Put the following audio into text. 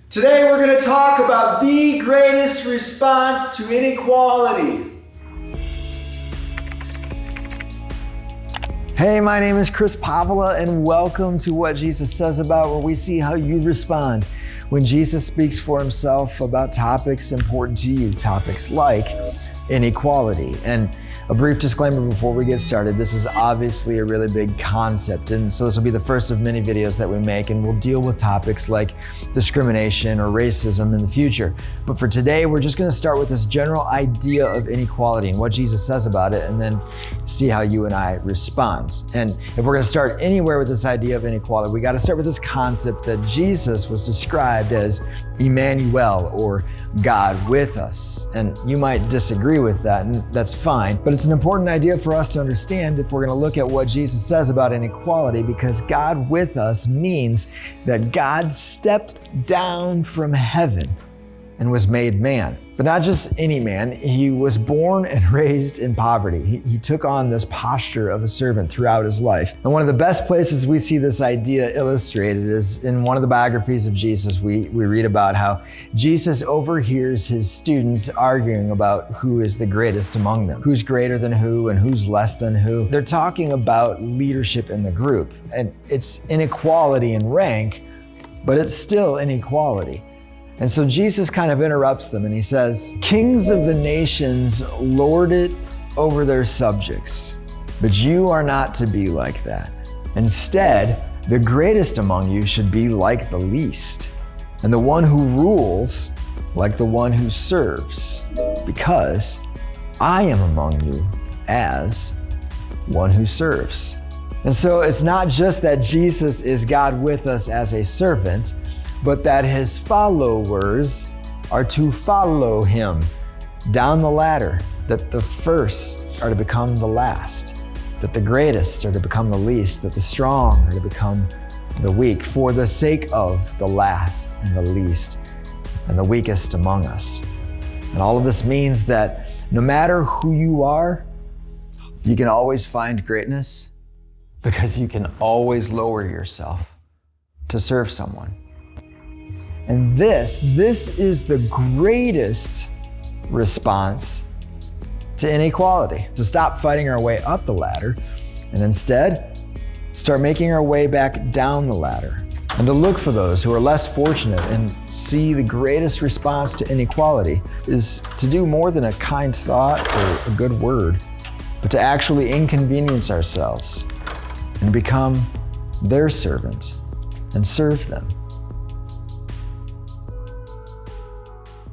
Today we're going to talk about the greatest response to inequality. Hey, my name is Chris Pavla, and welcome to What Jesus Says About, where we see how you respond when Jesus speaks for himself about topics important to you, topics like inequality. And a brief disclaimer before we get started, this is obviously a really big concept, and so this will be the first of many videos that we make, and we'll deal with topics like discrimination or racism in the future. But for today, we're just going to start with this general idea of inequality and what Jesus says about it, and then see how you and I respond. And if we're going to start anywhere with this idea of inequality, we got to start with this concept that Jesus was described as Emmanuel, or God with us. And you might disagree with that, and that's fine, but it's an important idea for us to understand if we're going to look at what Jesus says about inequality, because God with us means that God stepped down from heaven and was made man. But not just any man, he was born and raised in poverty. He took on this posture of a servant throughout his life. And one of the best places we see this idea illustrated is in one of the biographies of Jesus. We read about how Jesus overhears his students arguing about who is the greatest among them, who's greater than who and who's less than who. They're talking about leadership in the group, and it's inequality in rank, but it's still inequality. And so Jesus kind of interrupts them and he says, "Kings of the nations lord it over their subjects, but you are not to be like that. Instead, the greatest among you should be like the least, and the one who rules like the one who serves, because I am among you as one who serves." And so it's not just that Jesus is God with us as a servant, but that his followers are to follow him down the ladder, that the first are to become the last, that the greatest are to become the least, that the strong are to become the weak, for the sake of the last and the least and the weakest among us. And all of this means that no matter who you are, you can always find greatness, because you can always lower yourself to serve someone. And this is the greatest response to inequality, to stop fighting our way up the ladder and instead start making our way back down the ladder, and to look for those who are less fortunate and see the greatest response to inequality is to do more than a kind thought or a good word, but to actually inconvenience ourselves and become their servant and serve them.